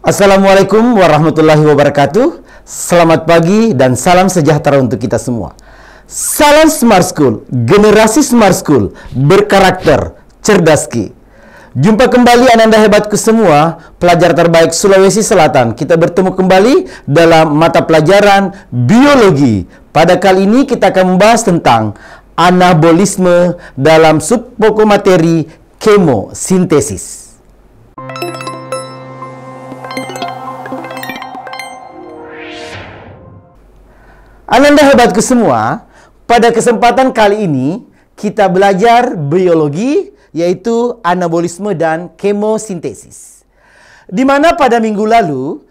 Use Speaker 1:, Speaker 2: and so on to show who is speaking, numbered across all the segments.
Speaker 1: Assalamualaikum warahmatullahi wabarakatuh. Selamat pagi dan salam sejahtera untuk kita semua. Salam Smart School, generasi Smart School, berkarakter, cerdas ki. Jumpa kembali ananda hebatku semua, pelajar terbaik Sulawesi Selatan. Kita bertemu kembali dalam mata pelajaran biologi. Pada kali ini kita akan membahas tentang anabolisme dalam subpokok materi kemosintesis. Ananda hebatku semua, pada kesempatan kali ini kita belajar biologi, yaitu anabolisme dan kemosintesis. Di mana pada minggu lalu,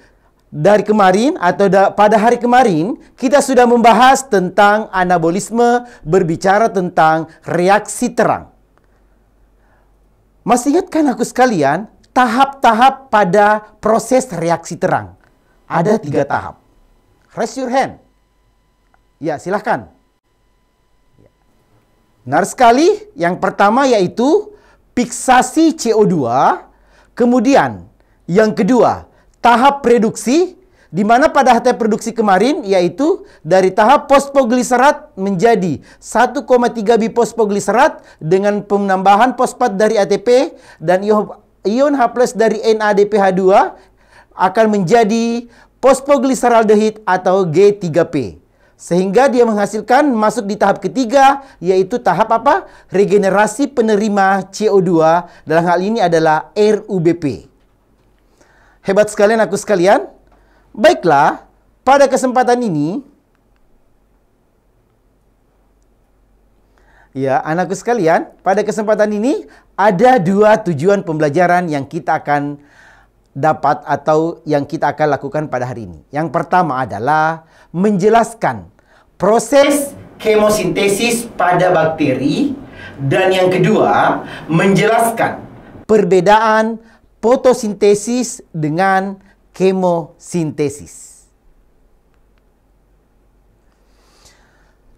Speaker 1: pada hari kemarin, kita sudah membahas tentang anabolisme, berbicara tentang reaksi terang. Masih ingatkah aku sekalian, tahap-tahap pada proses reaksi terang? Ada 3 tahap. Raise your hand. Ya, silahkan. Benar sekali. Yang pertama yaitu fiksasi CO2. Kemudian, yang kedua, tahap reduksi. Di mana pada tahap produksi kemarin yaitu dari tahap fosfogliserat menjadi 1,3 bifosfogliserat dengan penambahan fosfat dari ATP dan ion H+ dari NADPH2 akan menjadi fosfogliseraldehid atau G3P. Sehingga dia menghasilkan masuk di tahap ketiga, yaitu tahap apa? Regenerasi penerima CO2. Dalam hal ini adalah RUBP. Hebat sekalian aku sekalian. Baiklah, pada kesempatan ini, ya anakku sekalian, pada kesempatan ini ada 2 tujuan pembelajaran yang kita akan dapat atau yang kita akan lakukan pada hari ini. Yang pertama adalah menjelaskan proses kemosintesis pada bakteri, dan yang kedua menjelaskan perbedaan fotosintesis dengan kemosintesis.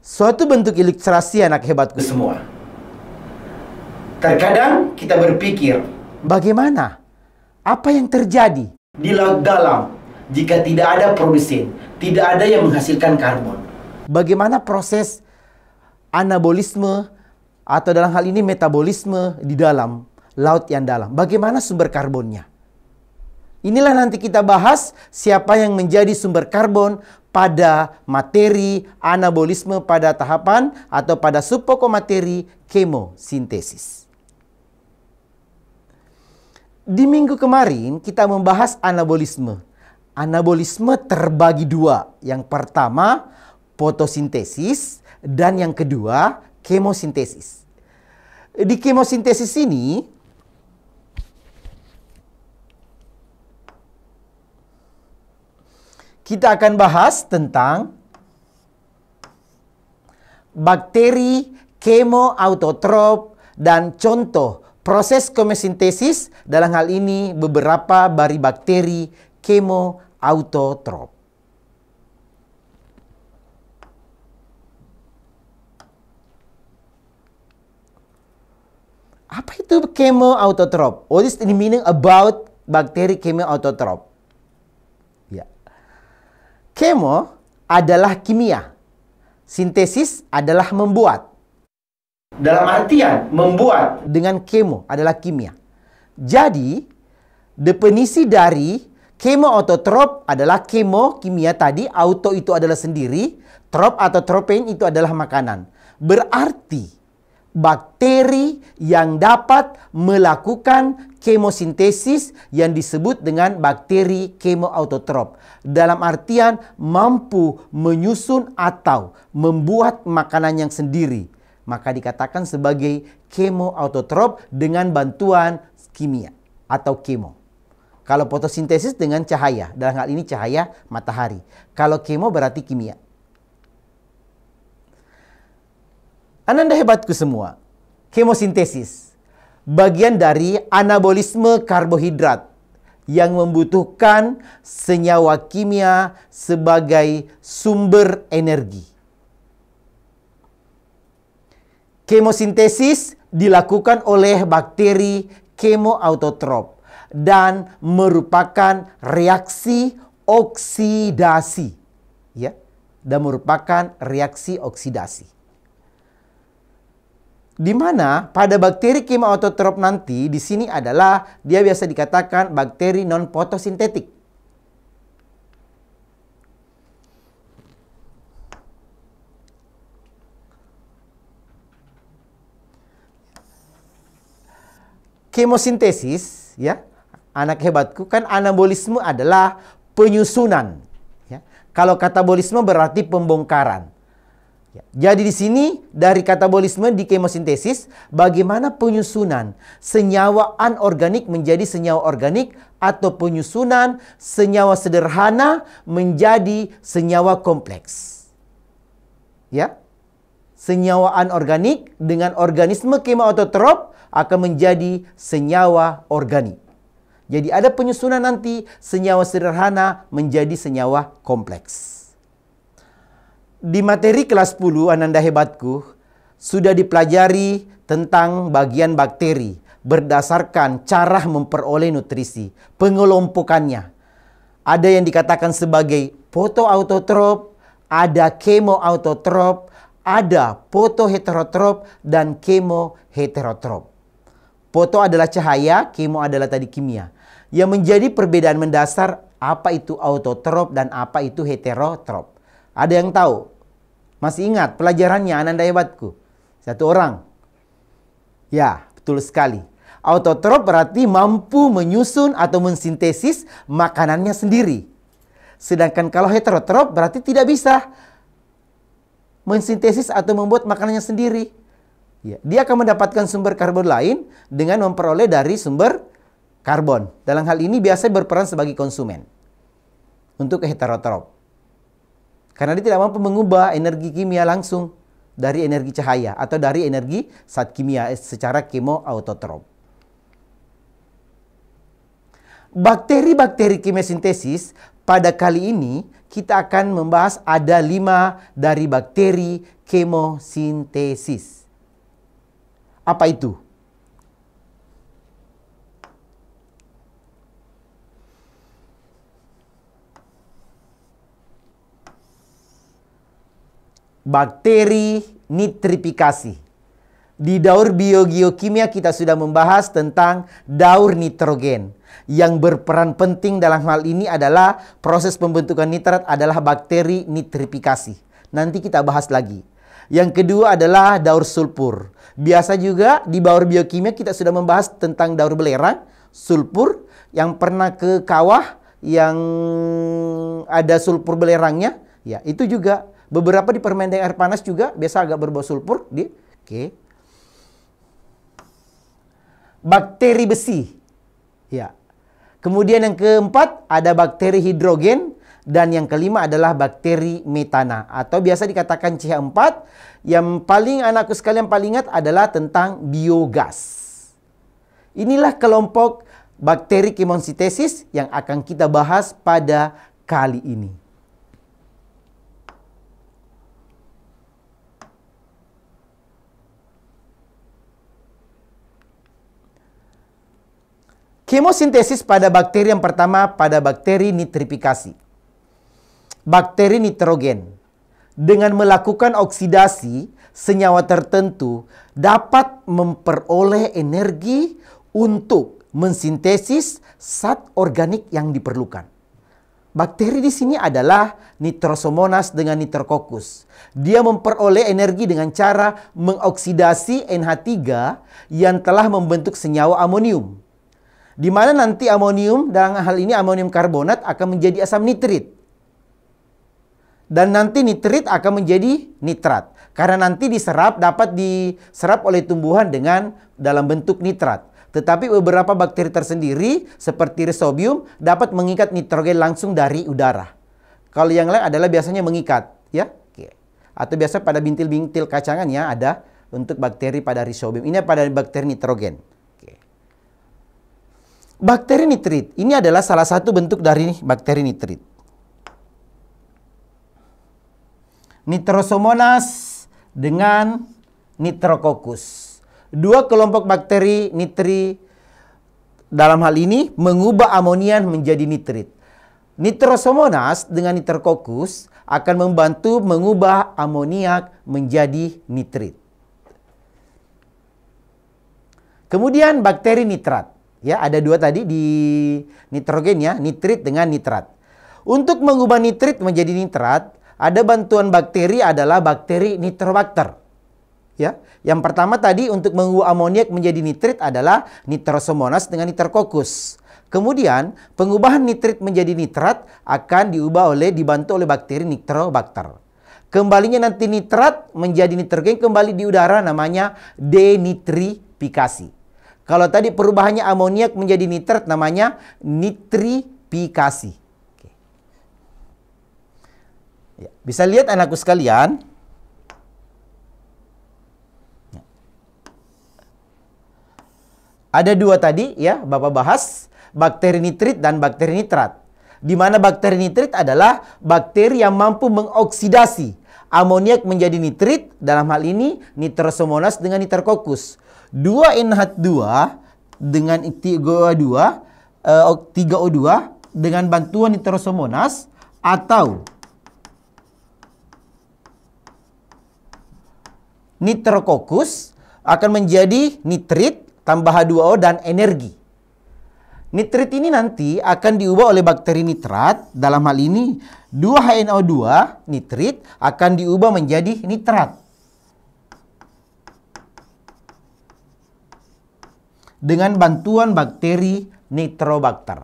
Speaker 1: Suatu bentuk ilustrasi anak hebatku semua. Terkadang kita berpikir, bagaimana? Apa yang terjadi di laut dalam jika tidak ada produsen, tidak ada yang menghasilkan karbon? Bagaimana proses anabolisme atau dalam hal ini metabolisme di dalam laut yang dalam? Bagaimana sumber karbonnya? Inilah nanti kita bahas siapa yang menjadi sumber karbon pada materi anabolisme pada tahapan atau pada subpokok materi kemosintesis. Di minggu kemarin kita membahas anabolisme. Anabolisme terbagi 2. Yang pertama fotosintesis dan yang kedua kemosintesis. Di kemosintesis ini kita akan bahas tentang bakteri kemoautotrop dan contoh proses kemosintesis, dalam hal ini beberapa dari bakteri kemoautotrop. Apa itu kemoautotrop? What is the meaning about bakteri kemoautotrop? Ya. Kemo adalah kimia. Sintesis adalah membuat. Dalam artian membuat dengan kemo adalah kimia. Jadi, definisi dari kemoautotrop adalah kemo, kimia tadi, auto itu adalah sendiri, trop atau tropein itu adalah makanan. Berarti bakteri yang dapat melakukan kemosintesis yang disebut dengan bakteri kemoautotrop. Dalam artian mampu menyusun atau membuat makanan yang sendiri. Maka dikatakan sebagai kemoautotrop dengan bantuan kimia atau kemo. Kalau fotosintesis dengan cahaya, dalam hal ini cahaya matahari. Kalau kemo berarti kimia. Ananda hebatku semua, kemosintesis bagian dari anabolisme karbohidrat yang membutuhkan senyawa kimia sebagai sumber energi. Kemosintesis dilakukan oleh bakteri kemoautotrop. dan merupakan reaksi oksidasi. Ya, dan merupakan reaksi oksidasi. Di mana pada bakteri kemoautotrof nanti di sini adalah dia biasa dikatakan bakteri non fotosintetik. Kemosintesis, ya, anak hebatku, kan anabolisme adalah penyusunan. Ya. Kalau katabolisme berarti pembongkaran. Ya. Jadi di sini dari katabolisme di kemosintesis, bagaimana penyusunan senyawa anorganik menjadi senyawa organik atau penyusunan senyawa sederhana menjadi senyawa kompleks. Ya. Senyawa anorganik dengan organisme kemoautotrof akan menjadi senyawa organik. Jadi ada penyusunan nanti senyawa sederhana menjadi senyawa kompleks. Di materi kelas 10 Ananda hebatku sudah dipelajari tentang bagian bakteri berdasarkan cara memperoleh nutrisi, pengelompokannya. Ada yang dikatakan sebagai fotoautotrof, ada kemoautotrof, ada fotoheterotrof dan kemoheterotrof. Foto adalah cahaya, kemo adalah tadi kimia. Yang menjadi perbedaan mendasar apa itu autotrof dan apa itu heterotrof. Ada yang tahu? Masih ingat pelajarannya Ananda hebatku? Satu orang. Ya, betul sekali. Autotrof berarti mampu menyusun atau mensintesis makanannya sendiri. Sedangkan kalau heterotrof berarti tidak bisa mensintesis atau membuat makanannya sendiri. Ya, dia akan mendapatkan sumber karbon lain dengan memperoleh dari sumber karbon. Dalam hal ini biasanya berperan sebagai konsumen untuk heterotrof. Karena dia tidak mampu mengubah energi kimia langsung dari energi cahaya atau dari energi zat kimia secara kemoautotrof. Bakteri-bakteri kemosintesis pada kali ini kita akan membahas ada 5 dari bakteri kemosintesis. Apa itu? Bakteri nitrifikasi. Di daur biogeokimia kita sudah membahas tentang daur nitrogen. Yang berperan penting dalam hal ini adalah proses pembentukan nitrat adalah bakteri nitrifikasi. Nanti kita bahas lagi. Yang kedua adalah daur sulfur. Biasa juga di daur biokimia kita sudah membahas tentang daur belerang, sulfur. Yang pernah ke kawah yang ada sulfur belerangnya, ya itu juga. Beberapa di permen dengan air panas juga biasa agak berbau sulfur. Oke. Bakteri besi. Ya. Kemudian yang keempat ada bakteri hidrogen. Dan yang kelima adalah bakteri metana. Atau biasa dikatakan CH4. Yang paling anakku sekalian paling ingat adalah tentang biogas. Inilah kelompok bakteri kemosintesis yang akan kita bahas pada kali ini. Kemosintesis pada bakteri yang pertama pada bakteri nitrifikasi. Bakteri nitrogen dengan melakukan oksidasi senyawa tertentu dapat memperoleh energi untuk mensintesis zat organik yang diperlukan. Bakteri di sini adalah Nitrosomonas dengan Nitrococcus. Dia memperoleh energi dengan cara mengoksidasi NH3 yang telah membentuk senyawa amonium. Di mana nanti amonium, dalam hal ini amonium karbonat akan menjadi asam nitrit. Dan nanti nitrit akan menjadi nitrat. Karena nanti dapat diserap oleh tumbuhan dengan dalam bentuk nitrat. Tetapi beberapa bakteri tersendiri seperti Rhizobium dapat mengikat nitrogen langsung dari udara. Kalau yang lain adalah biasanya mengikat, ya. Oke. Atau biasa pada bintil-bintil kacangannya ada untuk bakteri pada Rhizobium. Ini pada bakteri nitrogen. Bakteri nitrit, ini adalah salah satu bentuk dari bakteri nitrit. Nitrosomonas dengan Nitrococcus. Dua kelompok bakteri dalam hal ini mengubah amonian menjadi nitrit. Nitrosomonas dengan nitrococcus akan membantu mengubah amoniak menjadi nitrit. Kemudian bakteri nitrat. Ya, ada dua tadi di nitrogen ya, nitrit dengan nitrat. Untuk mengubah nitrit menjadi nitrat, ada bantuan bakteri adalah bakteri Nitrobacter. Ya, yang pertama tadi untuk mengubah amoniak menjadi nitrit adalah Nitrosomonas dengan nitrococcus. Kemudian pengubahan nitrit menjadi nitrat akan dibantu oleh bakteri Nitrobacter. Kembalinya nanti nitrat menjadi nitrogen kembali di udara, namanya denitrifikasi. Kalau tadi perubahannya amoniak menjadi nitrat namanya nitrifikasi. Oke. Ya, bisa lihat anakku sekalian. Ada dua tadi ya, Bapak bahas, bakteri nitrit dan bakteri nitrat. Di mana bakteri nitrit adalah bakteri yang mampu mengoksidasi amoniak menjadi nitrit, dalam hal ini Nitrosomonas dengan nitrococcus. 2NH2 dengan 3O2 dengan bantuan Nitrosomonas atau nitrococcus akan menjadi nitrit tambah H2O dan energi. Nitrit ini nanti akan diubah oleh bakteri nitrat. Dalam hal ini 2HNO2 nitrit akan diubah menjadi nitrat dengan bantuan bakteri Nitrobacter.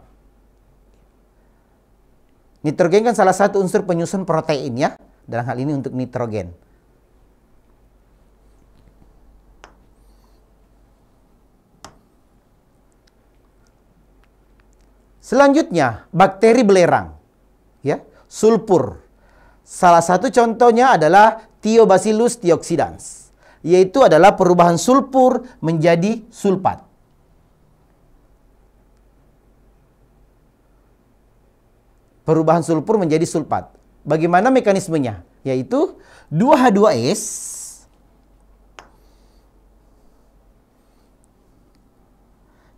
Speaker 1: Nitrogen kan salah satu unsur penyusun protein ya. Dalam hal ini untuk nitrogen. Selanjutnya, bakteri belerang, ya, sulfur. Salah satu contohnya adalah Thiobacillus thiooxidans, yaitu adalah perubahan sulfur menjadi sulfat. Perubahan sulfur menjadi sulfat. Bagaimana mekanismenya? Yaitu 2H2S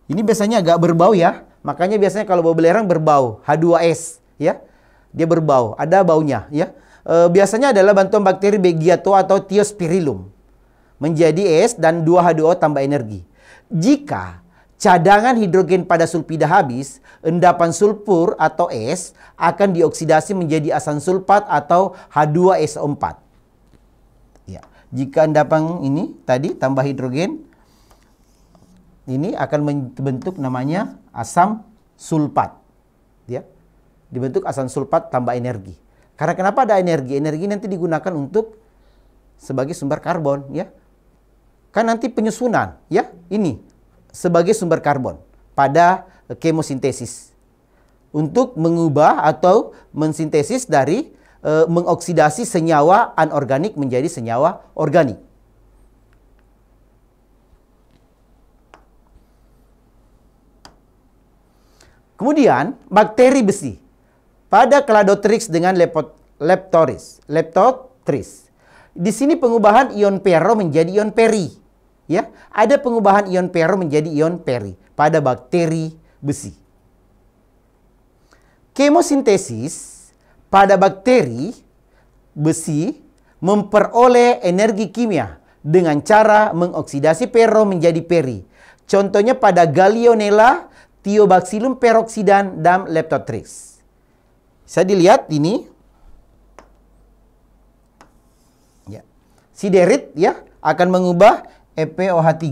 Speaker 1: ini biasanya agak berbau ya. Makanya biasanya kalau bau belerang berbau, H2S ya. Dia berbau, ada baunya ya. Biasanya adalah bantuan bakteri Beggiato atau Thiospirillum menjadi es dan 2H2O tambah energi. Jika cadangan hidrogen pada sulfida habis, endapan sulfur atau es akan dioksidasi menjadi asam sulfat atau H2SO4. Ya, jika endapan ini tadi tambah hidrogen, ini akan membentuk namanya asam sulfat. Ya. Dibentuk asam sulfat tambah energi. Karena kenapa ada energi? Energi nanti digunakan untuk sebagai sumber karbon, ya. Kan nanti penyusunan, ya. Ini sebagai sumber karbon pada kemosintesis. Untuk mengubah atau mensintesis dari mengoksidasi senyawa anorganik menjadi senyawa organik. Kemudian bakteri besi pada Cladotrix dengan Leptotris. Di sini pengubahan ion ferro menjadi ion peri. Ya, ada pengubahan ion ferro menjadi ion peri pada bakteri besi. Kemosintesis pada bakteri besi memperoleh energi kimia dengan cara mengoksidasi ferro menjadi peri. Contohnya pada Gallionella, Thiobacillum peroxidan, dan Leptotrix. Bisa dilihat ini. Ya. Siderit ya akan mengubah EPOH3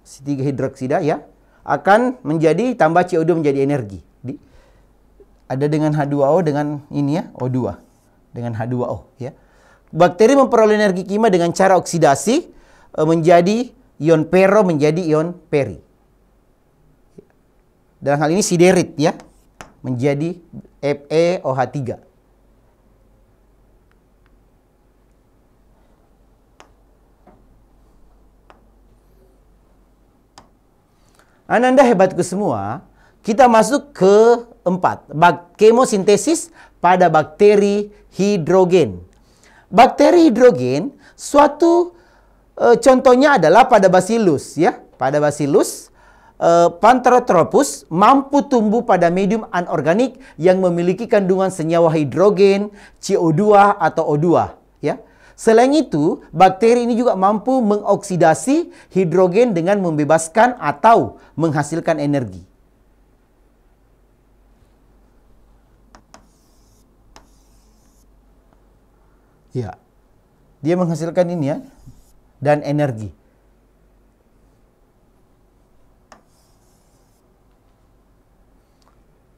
Speaker 1: 3 hidroksida ya akan menjadi tambah CO2 menjadi energi. Ada dengan H2O dengan ini ya O2 dengan H2O ya. Bakteri memperoleh energi kimia dengan cara oksidasi menjadi ion ferro menjadi ion peri. Dalam hal ini siderit ya menjadi FeOH3. Ananda hebatku semua, kita masuk ke 4, kemosintesis pada bakteri hidrogen. Bakteri hidrogen suatu contohnya adalah pada Bacillus ya. Pada Bacillus Pantherotropus mampu tumbuh pada medium anorganik yang memiliki kandungan senyawa hidrogen, CO2 atau O2, ya. Selain itu, bakteri ini juga mampu mengoksidasi hidrogen dengan membebaskan atau menghasilkan energi. Ya. Dia menghasilkan ini ya, dan energi.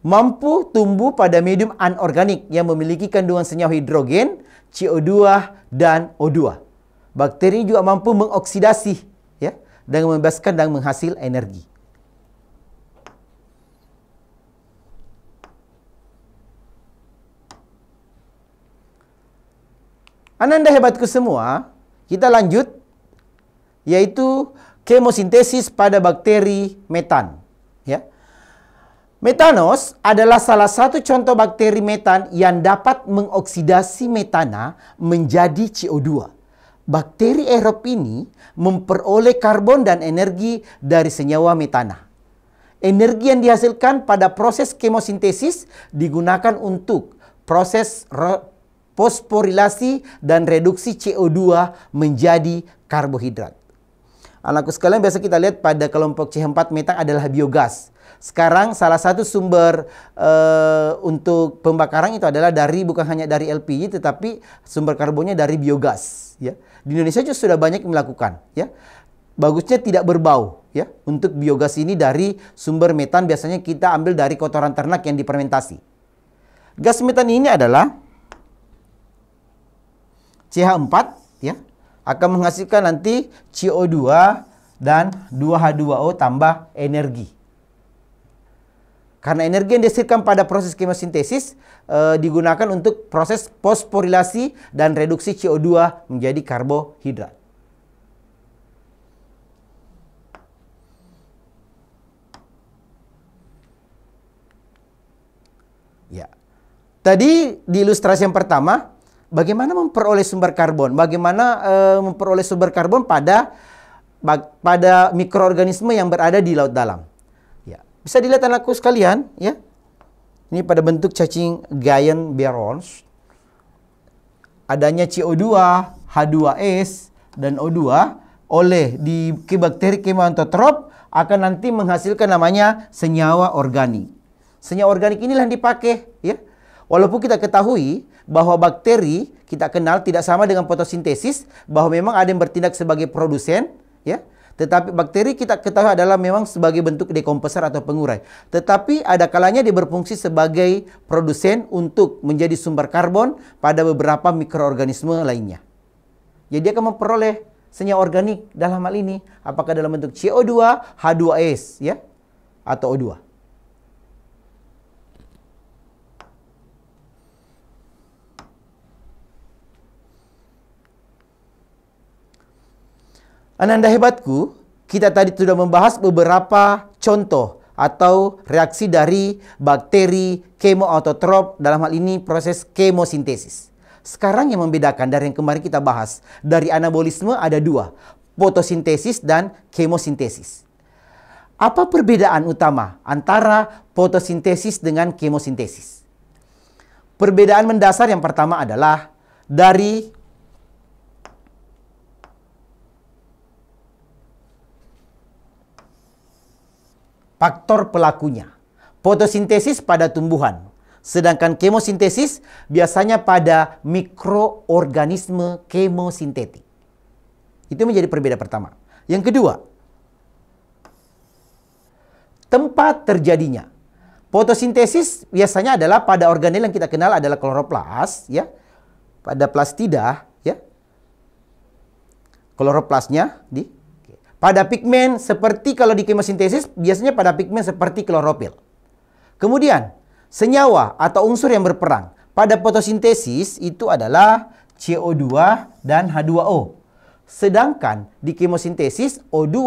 Speaker 1: Mampu tumbuh pada medium anorganik yang memiliki kandungan senyawa hidrogen, CO2 dan O2. Bakteri juga mampu mengoksidasi ya, dan membebaskan dan menghasil energi. Ananda hebatku semua, kita lanjut, yaitu kemosintesis pada bakteri metan. Ya. Metanos adalah salah satu contoh bakteri metan yang dapat mengoksidasi metana menjadi CO2. Bakteri aerob ini memperoleh karbon dan energi dari senyawa metana. Energi yang dihasilkan pada proses kemosintesis digunakan untuk proses fosforilasi dan reduksi CO2 menjadi karbohidrat. Anakku sekalian, biasa kita lihat pada kelompok C4 metan adalah biogas. Sekarang salah satu sumber untuk pembakaran itu adalah bukan hanya dari LPG, tetapi sumber karbonnya dari biogas. Ya. Di Indonesia juga sudah banyak yang melakukan. Ya. Bagusnya tidak berbau. Ya. Untuk biogas ini dari sumber metan biasanya kita ambil dari kotoran ternak yang difermentasi. Gas metan ini adalah CH4, ya, akan menghasilkan nanti CO2 dan 2H2O tambah energi. Karena energi yang dihasilkan pada proses kemosintesis digunakan untuk proses fosforilasi dan reduksi CO2 menjadi karbohidrat. Ya. Tadi di ilustrasi yang pertama, bagaimana memperoleh sumber karbon? Bagaimana memperoleh sumber karbon pada mikroorganisme yang berada di laut dalam? Ya. Bisa dilihat anakku sekalian, ya. Ini pada bentuk cacing giant barons. Adanya CO2, H2S, dan O2 oleh di bakteri kemoautotrop akan nanti menghasilkan namanya senyawa organik. Senyawa organik inilah yang dipakai, ya. Walaupun kita ketahui bahwa bakteri kita kenal tidak sama dengan fotosintesis, bahwa memang ada yang bertindak sebagai produsen, ya. Tetapi bakteri kita ketahui adalah memang sebagai bentuk dekomposer atau pengurai. Tetapi ada kalanya dia berfungsi sebagai produsen untuk menjadi sumber karbon pada beberapa mikroorganisme lainnya. Jadi dia akan memperoleh senyawa organik dalam hal ini, apakah dalam bentuk CO2, H2S, ya, atau O2. Ananda hebatku, kita tadi sudah membahas beberapa contoh atau reaksi dari bakteri kemoautotrop, dalam hal ini proses kemosintesis. Sekarang yang membedakan dari yang kemarin kita bahas, dari anabolisme ada dua, fotosintesis dan kemosintesis. Apa perbedaan utama antara fotosintesis dengan kemosintesis? Perbedaan mendasar yang pertama adalah dari faktor pelakunya. Fotosintesis pada tumbuhan, sedangkan kemosintesis biasanya pada mikroorganisme kemosintetik. Itu menjadi perbedaan pertama. Yang kedua, tempat terjadinya. Fotosintesis biasanya adalah pada organel yang kita kenal adalah kloroplas, ya. Pada plastida, ya. Kloroplasnya pada pigmen seperti kalau di kemosintesis biasanya pada pigmen seperti klorofil. Kemudian senyawa atau unsur yang berperang pada fotosintesis itu adalah CO2 dan H2O. Sedangkan di kemosintesis O2,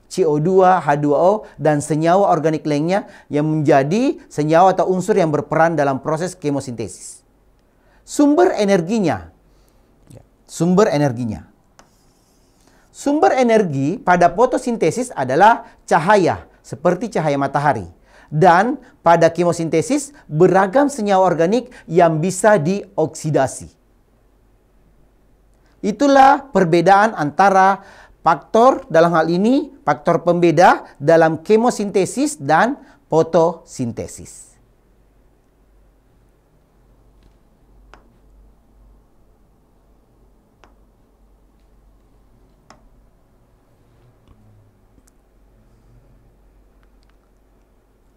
Speaker 1: CO2, H2O dan senyawa organik lainnya yang menjadi senyawa atau unsur yang berperan dalam proses kemosintesis. Sumber energinya. Sumber energi pada fotosintesis adalah cahaya seperti cahaya matahari. Dan pada kemosintesis beragam senyawa organik yang bisa dioksidasi. Itulah perbedaan antara faktor dalam hal ini, faktor pembeda dalam kemosintesis dan fotosintesis.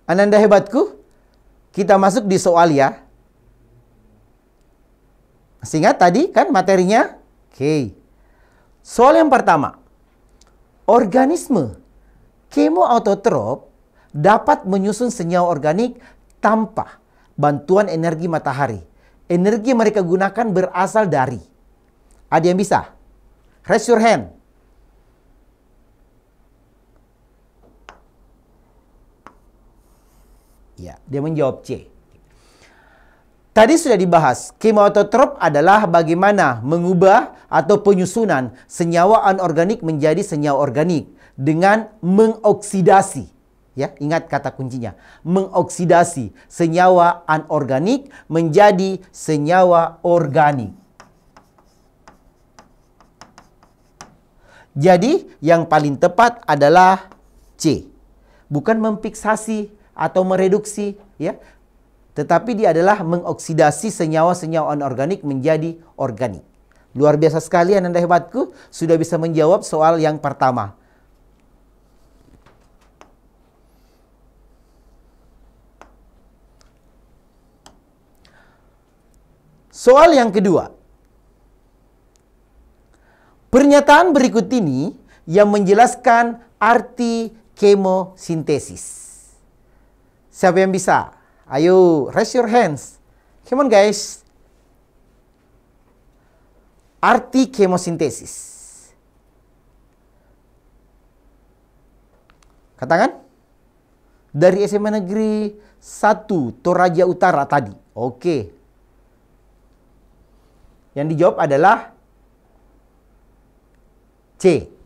Speaker 1: Ananda hebatku, kita masuk di soal ya. Masih ingat tadi kan materinya? Oke. Soal yang pertama. Organisme kemoautotrop dapat menyusun senyawa organik tanpa bantuan energi matahari. Energi yang mereka gunakan berasal dari. Ada yang bisa? Raise your hand. Ya, dia menjawab C. Tadi sudah dibahas, kemoautotrop adalah bagaimana mengubah atau penyusunan senyawa anorganik menjadi senyawa organik dengan mengoksidasi. Ya, ingat kata kuncinya, mengoksidasi senyawa anorganik menjadi senyawa organik. Jadi, yang paling tepat adalah C. Bukan memfiksasi atau mereduksi, ya. Tetapi dia adalah mengoksidasi senyawa-senyawa anorganik menjadi organik. Luar biasa sekali Ananda hebatku, sudah bisa menjawab soal yang pertama. Soal yang kedua. Pernyataan berikut ini yang menjelaskan arti kemosintesis. Siapa yang bisa? Ayo, raise your hands. Come on guys. Arti kemosintesis. Katakan. Dari SMA Negeri 1 Toraja Utara tadi. Oke. Yang dijawab adalah C.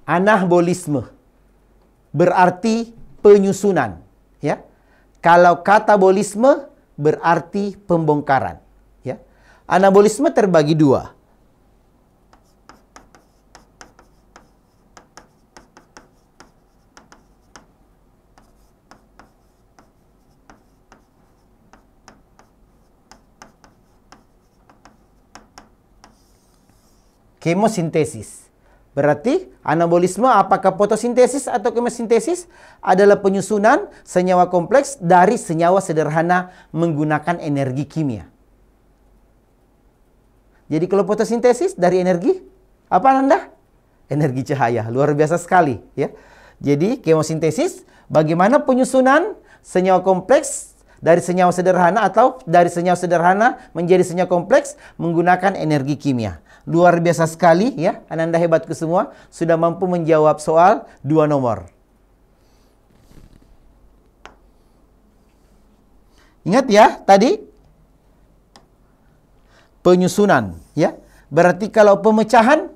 Speaker 1: Anabolisme berarti penyusunan, ya. Kalau katabolisme berarti pembongkaran, ya. Anabolisme terbagi dua. Kemosintesis. Berarti anabolisme apakah fotosintesis atau kemosintesis adalah penyusunan senyawa kompleks dari senyawa sederhana menggunakan energi kimia. Jadi kalau fotosintesis dari energi apa Anda? Energi cahaya. Luar biasa sekali ya. Jadi kemosintesis bagaimana penyusunan senyawa kompleks dari senyawa sederhana atau dari senyawa sederhana menjadi senyawa kompleks menggunakan energi kimia. Luar biasa sekali ya, Ananda hebatku semua sudah mampu menjawab soal 2 nomor. Ingat ya tadi penyusunan ya. Berarti kalau pemecahan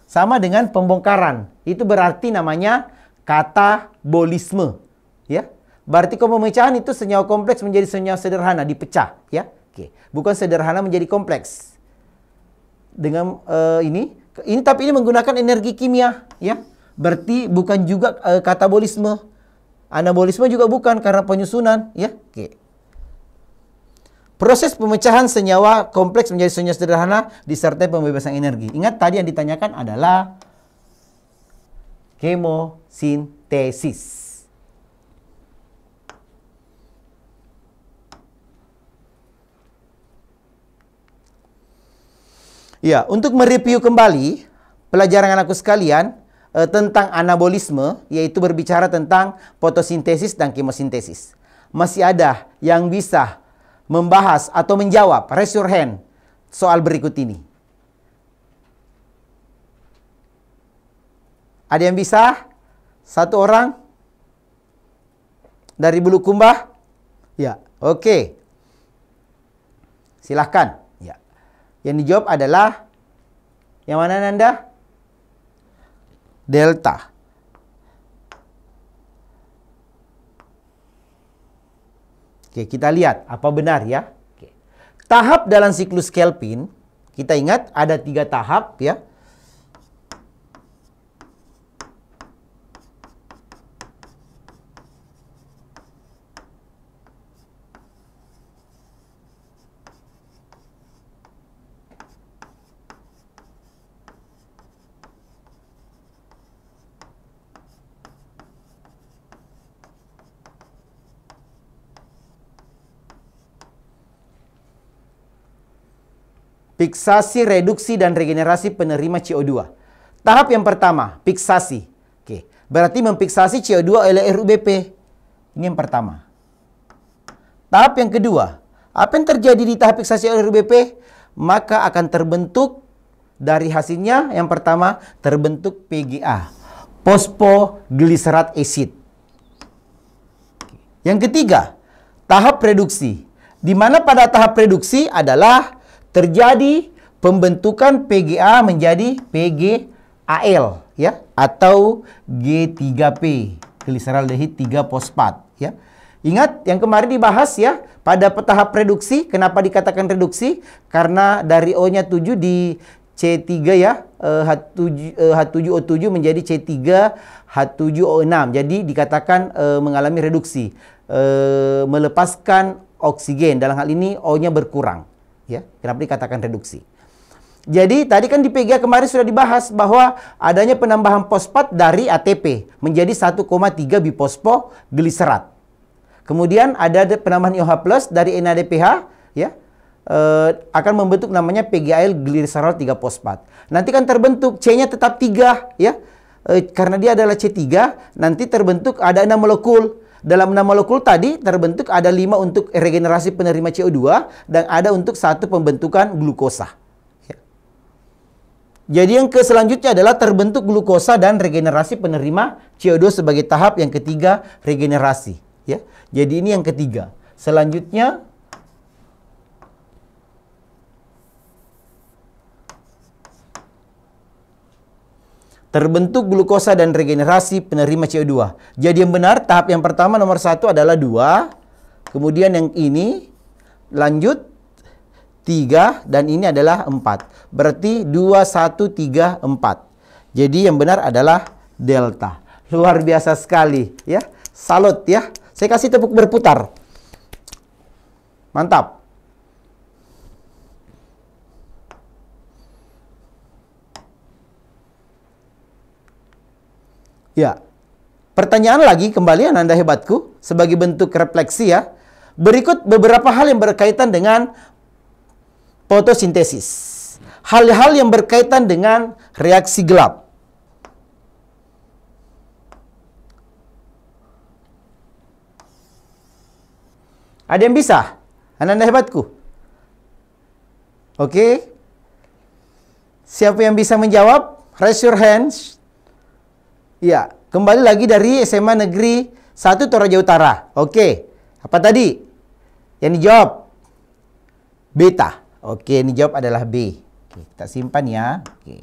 Speaker 1: sama dengan pembongkaran. Itu berarti namanya katabolisme ya. Berarti kalau pemecahan itu senyawa kompleks menjadi senyawa sederhana dipecah ya. Oke, bukan sederhana menjadi kompleks. Dengan ini tapi ini menggunakan energi kimia ya. Berarti bukan juga katabolisme. Anabolisme juga bukan karena penyusunan ya. Oke. Proses pemecahan senyawa kompleks menjadi senyawa sederhana disertai pembebasan energi. Ingat tadi yang ditanyakan adalah kemosintesis. Ya, untuk mereview kembali pelajaran anakku sekalian tentang anabolisme, yaitu berbicara tentang fotosintesis dan kemosintesis. masih ada yang bisa membahas atau menjawab? Raise your hand soal berikut ini. Ada yang bisa? Satu orang? Dari Bulukumba? Ya, oke. Silahkan. Ya. Yang dijawab adalah yang mana Nanda? Delta. Oke, kita lihat apa benar ya. Oke. Tahap dalam siklus Kelvin, kita ingat ada 3 tahap ya. Fiksasi, reduksi, dan regenerasi penerima CO2. Tahap yang pertama, fiksasi. Oke, berarti memfiksasi CO2 oleh RUBP. Ini yang pertama. Tahap yang kedua, apa yang terjadi di tahap fiksasi oleh RUBP? Maka akan terbentuk dari hasilnya, yang pertama, terbentuk PGA. Fosfoglycerate acid. Yang ketiga, tahap reduksi. Di mana pada tahap reduksi adalah terjadi pembentukan PGA menjadi PGAL ya, atau G3P, gliseraldehid 3 fosfat ya. Ingat yang kemarin dibahas ya, pada tahap reduksi. Kenapa dikatakan reduksi? Karena dari O-nya 7 di C3 ya, H7O7 menjadi C3 H7O6. Jadi dikatakan mengalami reduksi, melepaskan oksigen. Dalam hal ini O-nya berkurang. Ya, kenapa dikatakan reduksi? Jadi tadi kan di PGA kemarin sudah dibahas bahwa adanya penambahan fosfat dari ATP menjadi 1,3 bifosfoglycerat. Kemudian ada penambahan OH+ dari NADPH ya, akan membentuk namanya PGAL gliserol 3 fosfat. Nanti kan terbentuk C-nya tetap 3 ya. Karena dia adalah C3, nanti terbentuk ada 6 molekul. Dalam 6 molekul tadi terbentuk ada 5 untuk regenerasi penerima CO2 dan ada untuk 1 pembentukan glukosa. Ya. Jadi yang selanjutnya adalah terbentuk glukosa dan regenerasi penerima CO2 sebagai tahap yang ketiga, regenerasi. Ya. Jadi ini yang ketiga. Selanjutnya terbentuk glukosa dan regenerasi penerima CO2. Jadi yang benar, tahap yang pertama nomor 1 adalah 2. Kemudian yang ini lanjut 3 dan ini adalah 4. Berarti 2, 1, 3, 4. Jadi yang benar adalah delta. Luar biasa sekali ya. Salut ya. Saya kasih tepuk berputar. Mantap. Ya, pertanyaan lagi kembali Ananda hebatku sebagai bentuk refleksi ya. Berikut beberapa hal yang berkaitan dengan fotosintesis. Hal-hal yang berkaitan dengan reaksi gelap. Ada yang bisa? Ananda hebatku. Oke. Siapa yang bisa menjawab? Raise your hands. Ya, kembali lagi dari SMA Negeri 1 Toraja Utara. Oke, apa tadi? Yang dijawab? Beta. Oke, yang dijawab adalah B. Oke, kita simpan ya. Oke.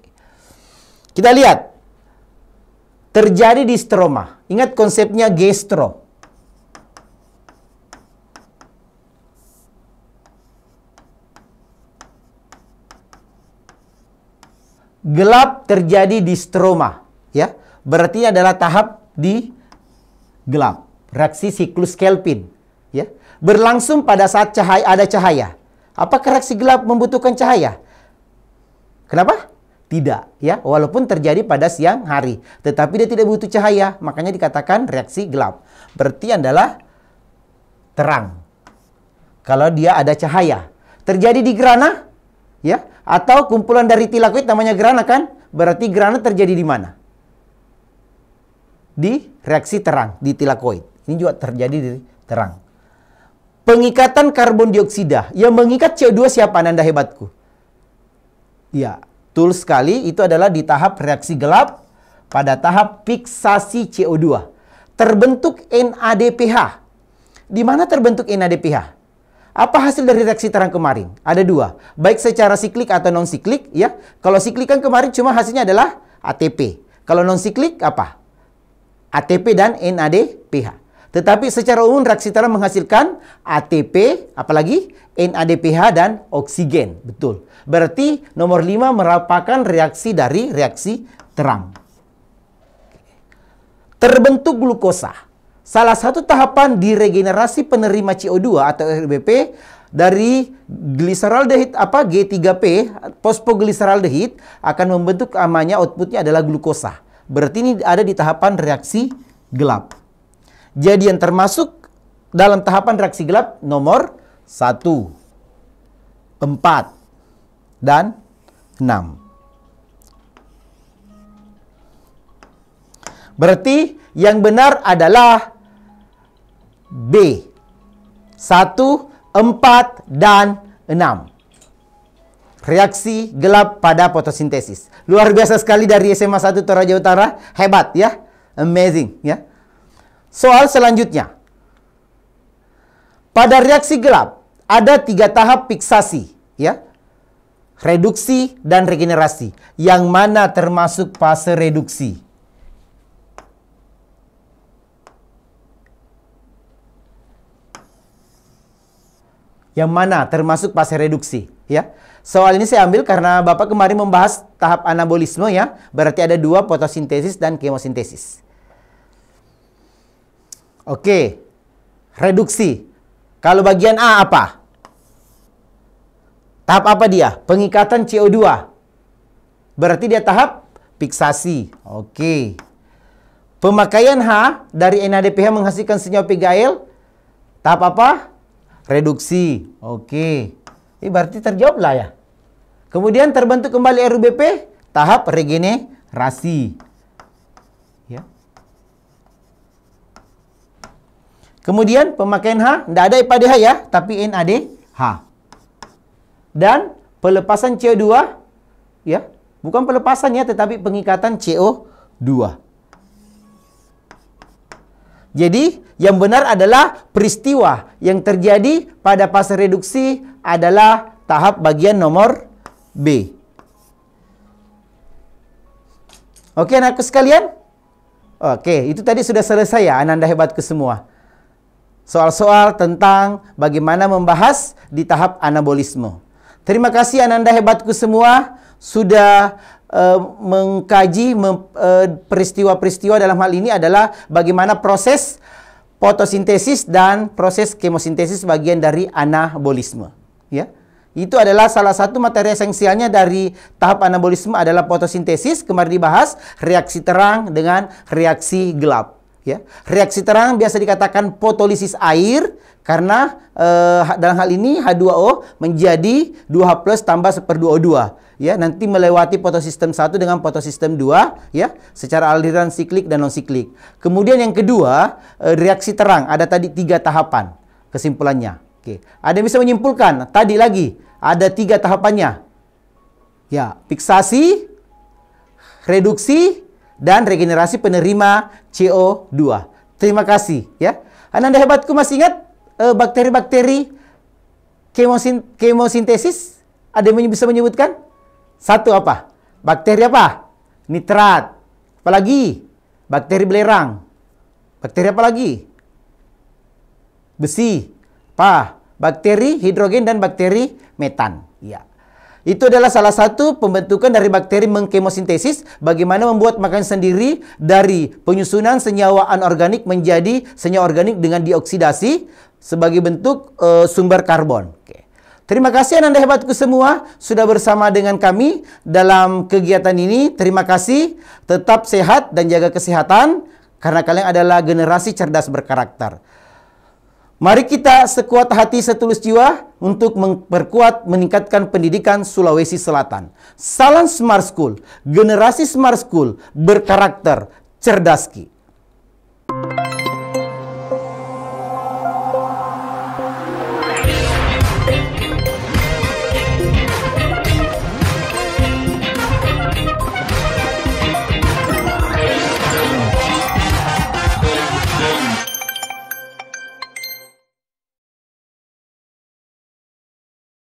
Speaker 1: Kita lihat. Terjadi di stroma. Ingat konsepnya gestro. Gelap terjadi di stroma. Ya. Berarti adalah tahap di gelap. Reaksi siklus Kelvin. Ya. Berlangsung pada saat ada cahaya. Apakah reaksi gelap membutuhkan cahaya? Kenapa? Tidak. Ya. Walaupun terjadi pada siang hari. Tetapi dia tidak butuh cahaya. Makanya dikatakan reaksi gelap. Berarti adalah terang. Kalau dia ada cahaya. Terjadi di grana. Ya. Atau kumpulan dari tilakoid namanya grana kan? Berarti grana terjadi di mana? Di reaksi terang, di tilakoid. Ini juga terjadi di terang. pengikatan karbon dioksida. Yang mengikat CO2 siapa, Ananda hebatku? Ya, betul sekali. Itu adalah di tahap reaksi gelap pada tahap fiksasi CO2. Terbentuk NADPH. Di mana terbentuk NADPH? Apa hasil dari reaksi terang kemarin? Ada dua. Baik secara siklik atau non-siklik. Ya. Kalau siklik kan kemarin cuma hasilnya adalah ATP. Kalau non-siklik apa? ATP dan NADPH. Tetapi secara umum reaksi terang menghasilkan ATP, apalagi NADPH dan oksigen. Betul. Berarti nomor 5 merupakan reaksi dari reaksi terang. Terbentuk glukosa. Salah satu tahapan di regenerasi penerima CO2 atau RBP dari gliseraldehid G3P, fosfoglyceraldehid akan membentuk namanya outputnya adalah glukosa. Berarti ini ada di tahapan reaksi gelap. Jadi yang termasuk dalam tahapan reaksi gelap nomor 1, 4, dan 6. Berarti yang benar adalah B. 1, 4, dan 6. Reaksi gelap pada fotosintesis. Luar biasa sekali dari SMA 1 Toraja Utara. Hebat ya. Amazing ya. Soal selanjutnya. Pada reaksi gelap ada 3 tahap fiksasi ya. Reduksi dan regenerasi. Yang mana termasuk fase reduksi? Yang mana termasuk fase reduksi ya. Soal ini saya ambil karena Bapak kemarin membahas tahap anabolisme ya. Berarti ada 2, fotosintesis dan kemosintesis. Oke. Reduksi. Kalau bagian A apa? Tahap apa dia? Pengikatan CO2. Berarti dia tahap fiksasi. Oke. Pemakaian H dari NADPH menghasilkan senyawa PGAL. Tahap apa? Reduksi. Oke. Ini berarti terjawab lah ya. Kemudian terbentuk kembali RUBP. Tahap regenerasi. Ya. Kemudian pemakaian H. Tidak ada IPADH ya. Tapi NADH. Dan pelepasan CO2. Ya. Bukan pelepasannya tetapi pengikatan CO2. Jadi, yang benar adalah peristiwa yang terjadi pada fase reduksi adalah tahap bagian nomor B. Oke, anakku sekalian? Oke, itu tadi sudah selesai ya, Ananda hebatku semua. Soal-soal tentang bagaimana membahas di tahap anabolisme. Terima kasih Ananda hebatku semua sudah mengkaji peristiwa-peristiwa dalam hal ini adalah bagaimana proses fotosintesis dan proses kemosintesis bagian dari anabolisme. Ya, itu adalah salah satu materi esensialnya dari tahap anabolisme adalah fotosintesis. Kemarin dibahas reaksi terang dengan reaksi gelap. Ya, reaksi terang biasa dikatakan fotolisis air karena dalam hal ini H2O menjadi 2H+ tambah 1/2O2. Ya, nanti melewati fotosistem 1 dengan fotosistem 2 ya, secara aliran siklik dan non siklik. Kemudian yang kedua, reaksi terang ada tadi 3 tahapan kesimpulannya. Oke. Ada yang bisa menyimpulkan tadi lagi ada 3 tahapannya. Ya, fiksasi, reduksi, dan regenerasi penerima CO2. Terima kasih ya. Ananda hebatku masih ingat bakteri-bakteri kemosintesis? Ada yang bisa menyebutkan? 1 apa? Bakteri apa? Nitrat. Apalagi? Bakteri belerang. Bakteri apa lagi? Besi. Apa? Bakteri hidrogen dan bakteri metan. Ya. Itu adalah salah satu pembentukan dari bakteri mengkemosintesis. Bagaimana membuat makanan sendiri dari penyusunan senyawa anorganik menjadi senyawa organik dengan dioksidasi sebagai bentuk sumber karbon. Oke. Terima kasih Ananda hebatku semua sudah bersama dengan kami dalam kegiatan ini. Terima kasih. Tetap sehat dan jaga kesehatan karena kalian adalah generasi cerdas berkarakter. Mari kita sekuat hati setulus jiwa untuk memperkuat meningkatkan pendidikan Sulawesi Selatan. Salam Smart School, generasi Smart School berkarakter cerdas ki.